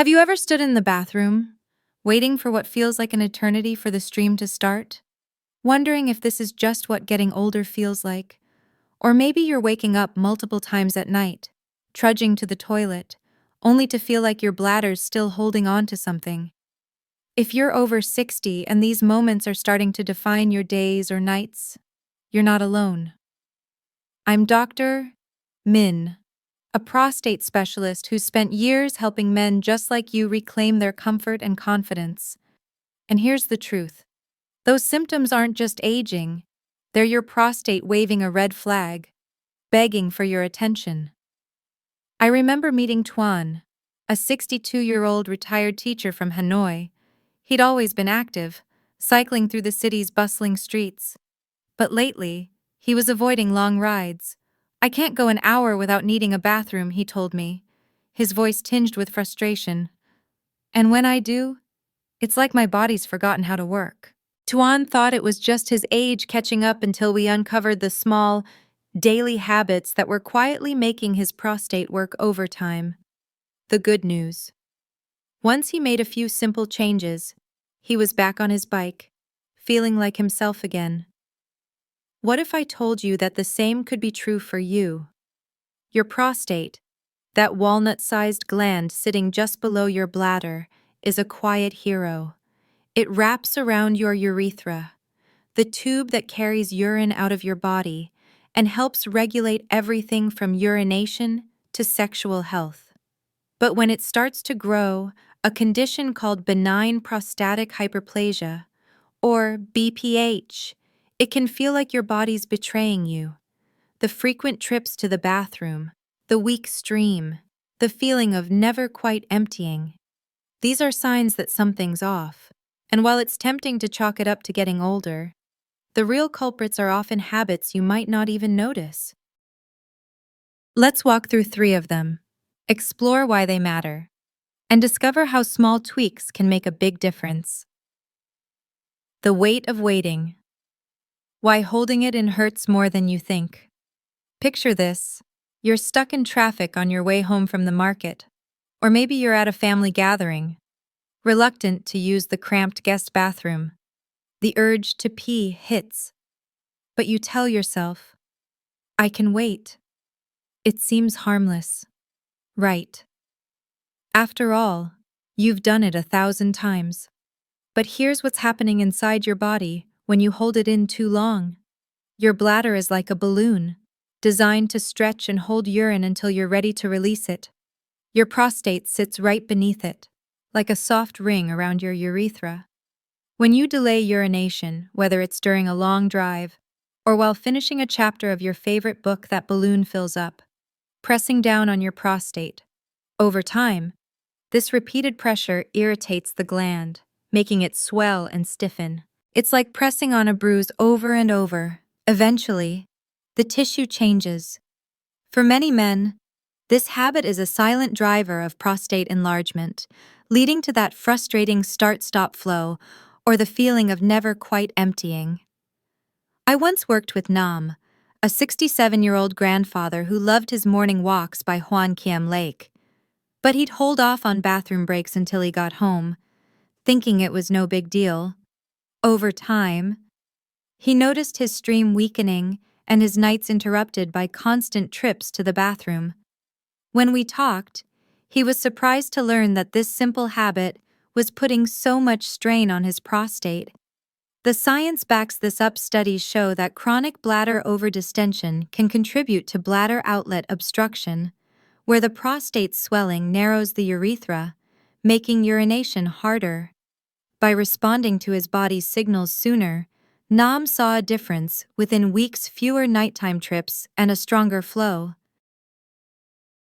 Have you ever stood in the bathroom, waiting for what feels like an eternity for the stream to start? Wondering if this is just what getting older feels like? Or maybe you're waking up multiple times at night, trudging to the toilet, only to feel like your bladder's still holding on to something. If you're over 60 and these moments are starting to define your days or nights, you're not alone. I'm Dr. Min, a prostate specialist who's spent years helping men just like you reclaim their comfort and confidence. And here's the truth. Those symptoms aren't just aging, they're your prostate waving a red flag, begging for your attention. I remember meeting Tuan, a 62-year-old retired teacher from Hanoi. He'd always been active, cycling through the city's bustling streets. But lately, he was avoiding long rides. I can't go an hour without needing a bathroom, he told me, his voice tinged with frustration. And when I do, it's like my body's forgotten how to work. Tuan thought it was just his age catching up until we uncovered the small, daily habits that were quietly making his prostate work overtime. The good news. Once he made a few simple changes, he was back on his bike, feeling like himself again. What if I told you that the same could be true for you? Your prostate, that walnut-sized gland sitting just below your bladder, is a quiet hero. It wraps around your urethra, the tube that carries urine out of your body, and helps regulate everything from urination to sexual health. But when it starts to grow, a condition called benign prostatic hyperplasia, or BPH, it can feel like your body's betraying you. The frequent trips to the bathroom, the weak stream, the feeling of never quite emptying. These are signs that something's off. And while it's tempting to chalk it up to getting older, the real culprits are often habits you might not even notice. Let's walk through 3 of them, explore why they matter, and discover how small tweaks can make a big difference. The weight of waiting. Why holding it in hurts more than you think. Picture this. You're stuck in traffic on your way home from the market, or maybe you're at a family gathering, reluctant to use the cramped guest bathroom. The urge to pee hits, but you tell yourself, I can wait. It seems harmless. Right. After all, you've done it 1,000 times. But here's what's happening inside your body when you hold it in too long. Your bladder is like a balloon, designed to stretch and hold urine until you're ready to release it. Your prostate sits right beneath it, like a soft ring around your urethra. When you delay urination, whether it's during a long drive or while finishing a chapter of your favorite book, that balloon fills up, pressing down on your prostate. Over time, this repeated pressure irritates the gland, making it swell and stiffen. It's like pressing on a bruise over and over. Eventually, the tissue changes. For many men, this habit is a silent driver of prostate enlargement, leading to that frustrating start-stop flow or the feeling of never quite emptying. I once worked with Nam, a 67-year-old grandfather who loved his morning walks by Hoan Kiem Lake. But he'd hold off on bathroom breaks until he got home, thinking it was no big deal. Over time, he noticed his stream weakening and his nights interrupted by constant trips to the bathroom. When we talked, he was surprised to learn that this simple habit was putting so much strain on his prostate. The science backs this up. Studies show that chronic bladder overdistension can contribute to bladder outlet obstruction, where the prostate swelling narrows the urethra, making urination harder. By responding to his body's signals sooner, Nam saw a difference within weeks, fewer nighttime trips, and a stronger flow.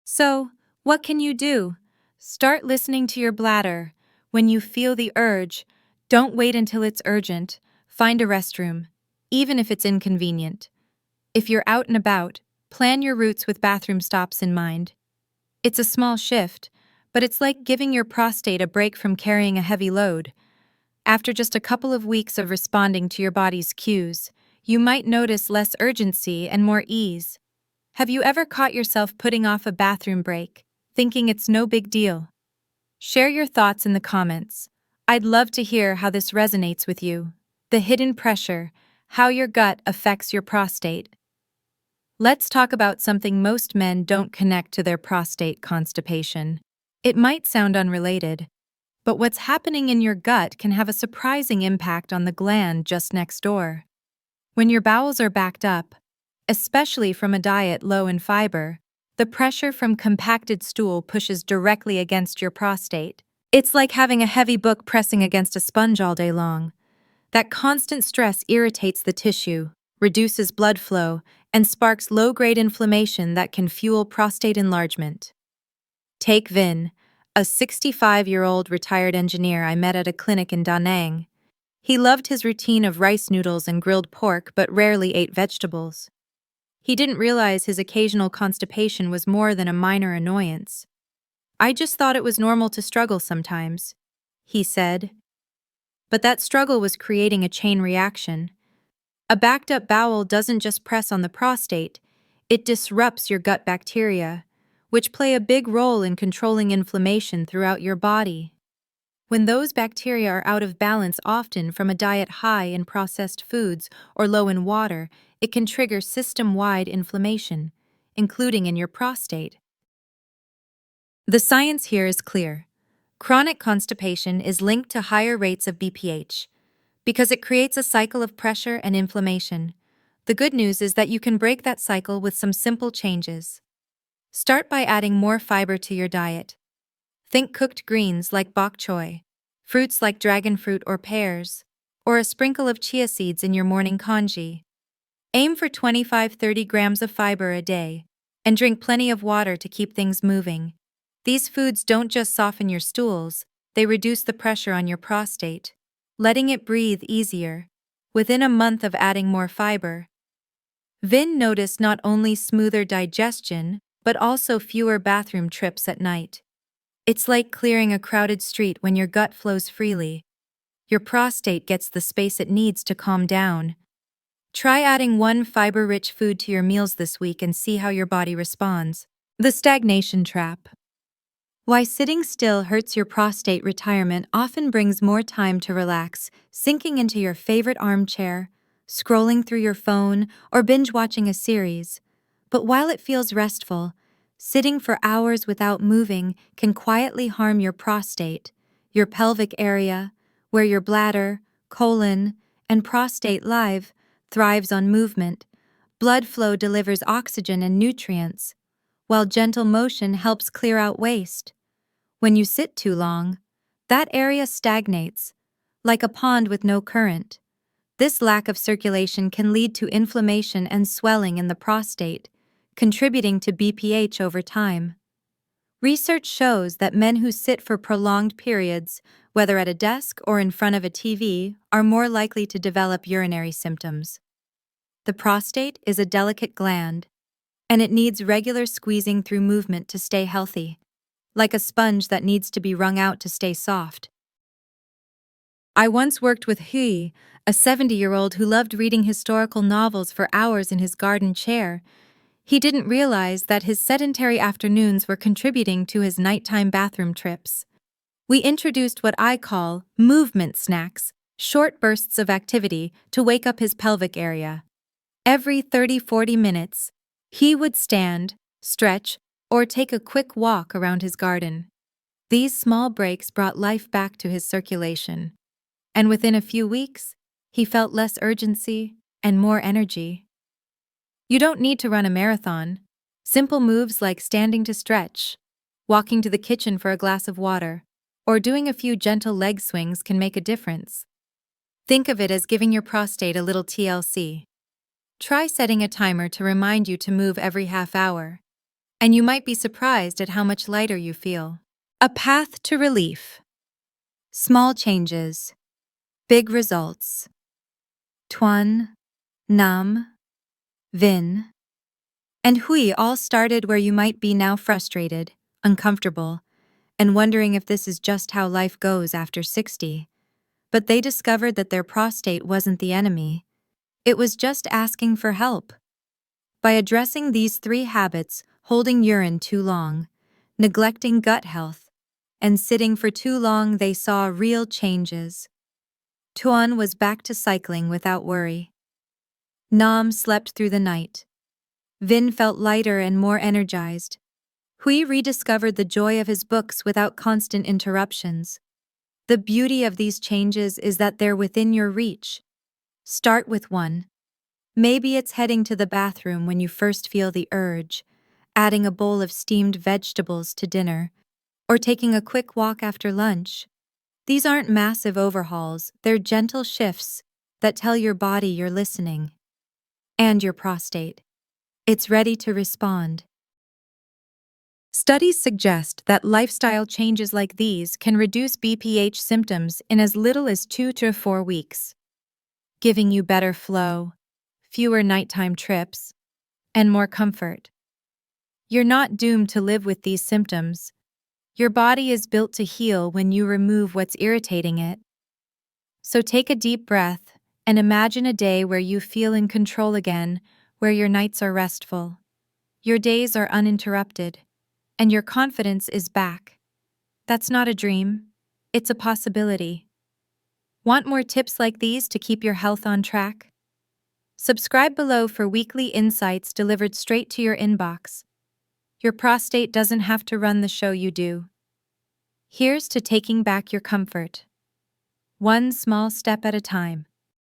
So, what can you do? Start listening to your bladder. When you feel the urge, don't wait until it's urgent. Find a restroom, even if it's inconvenient. If you're out and about, plan your routes with bathroom stops in mind. It's a small shift, but it's like giving your prostate a break from carrying a heavy load. After just a couple of weeks of responding to your body's cues, you might notice less urgency and more ease. Have you ever caught yourself putting off a bathroom break, thinking it's no big deal? Share your thoughts in the comments. I'd love to hear how this resonates with you. The hidden pressure, how your gut affects your prostate. Let's talk about something most men don't connect to their prostate: constipation. It might sound unrelated, but what's happening in your gut can have a surprising impact on the gland just next door. When your bowels are backed up, especially from a diet low in fiber, the pressure from compacted stool pushes directly against your prostate. It's like having a heavy book pressing against a sponge all day long. That constant stress irritates the tissue, reduces blood flow, and sparks low-grade inflammation that can fuel prostate enlargement. Take Vin, a 65-year-old retired engineer I met at a clinic in Da Nang. He loved his routine of rice noodles and grilled pork but rarely ate vegetables. He didn't realize his occasional constipation was more than a minor annoyance. "I just thought it was normal to struggle sometimes," he said. But that struggle was creating a chain reaction. A backed-up bowel doesn't just press on the prostate, it disrupts your gut bacteria, which play a big role in controlling inflammation throughout your body. When those bacteria are out of balance, often from a diet high in processed foods or low in water, it can trigger system-wide inflammation, including in your prostate. The science here is clear. Chronic constipation is linked to higher rates of BPH because it creates a cycle of pressure and inflammation. The good news is that you can break that cycle with some simple changes. Start by adding more fiber to your diet. Think cooked greens like bok choy, fruits like dragon fruit or pears, or a sprinkle of chia seeds in your morning congee. Aim for 25-30 grams of fiber a day, and drink plenty of water to keep things moving. These foods don't just soften your stools, they reduce the pressure on your prostate, letting it breathe easier. Within a month of adding more fiber, Vin noticed not only smoother digestion, but also fewer bathroom trips at night. It's like clearing a crowded street when your gut flows freely. Your prostate gets the space it needs to calm down. Try adding one fiber-rich food to your meals this week and see how your body responds. The stagnation trap. Why sitting still hurts your prostate. Retirement often brings more time to relax, sinking into your favorite armchair, scrolling through your phone, or binge-watching a series. But while it feels restful, sitting for hours without moving can quietly harm your prostate, your pelvic area, where your bladder, colon, and prostate live, thrives on movement. Blood flow delivers oxygen and nutrients, while gentle motion helps clear out waste. When you sit too long, that area stagnates, like a pond with no current. This lack of circulation can lead to inflammation and swelling in the prostate, contributing to BPH over time. Research shows that men who sit for prolonged periods, whether at a desk or in front of a TV, are more likely to develop urinary symptoms. The prostate is a delicate gland, and it needs regular squeezing through movement to stay healthy, like a sponge that needs to be wrung out to stay soft. I once worked with Hui, a 70-year-old who loved reading historical novels for hours in his garden chair. He didn't realize that his sedentary afternoons were contributing to his nighttime bathroom trips. We introduced what I call movement snacks, short bursts of activity to wake up his pelvic area. Every 30-40 minutes, he would stand, stretch, or take a quick walk around his garden. These small breaks brought life back to his circulation, and within a few weeks, he felt less urgency and more energy. You don't need to run a marathon. Simple moves like standing to stretch, walking to the kitchen for a glass of water, or doing a few gentle leg swings can make a difference. Think of it as giving your prostate a little TLC. Try setting a timer to remind you to move every half hour, and you might be surprised at how much lighter you feel. A path to relief. Small changes, big results. Tuan, Nam, Vin, and Hui all started where you might be now: frustrated, uncomfortable, and wondering if this is just how life goes after 60. But they discovered that their prostate wasn't the enemy. It was just asking for help. By addressing these 3 habits: holding urine too long, neglecting gut health, and sitting for too long they saw real changes. Tuan was back to cycling without worry. Nam slept through the night. Vin felt lighter and more energized. Hui rediscovered the joy of his books without constant interruptions. The beauty of these changes is that they're within your reach. Start with one. Maybe it's heading to the bathroom when you first feel the urge, adding a bowl of steamed vegetables to dinner, or taking a quick walk after lunch. These aren't massive overhauls, they're gentle shifts that tell your body you're listening. And your prostate. It's ready to respond. Studies suggest that lifestyle changes like these can reduce BPH symptoms in as little as 2 to 4 weeks, giving you better flow, fewer nighttime trips, and more comfort. You're not doomed to live with these symptoms. Your body is built to heal when you remove what's irritating it. So take a deep breath and imagine a day where you feel in control again, where your nights are restful, your days are uninterrupted, and your confidence is back. That's not a dream, it's a possibility. Want more tips like these to keep your health on track? Subscribe below for weekly insights delivered straight to your inbox. Your prostate doesn't have to run the show, you do. Here's to taking back your comfort. One small step at a time.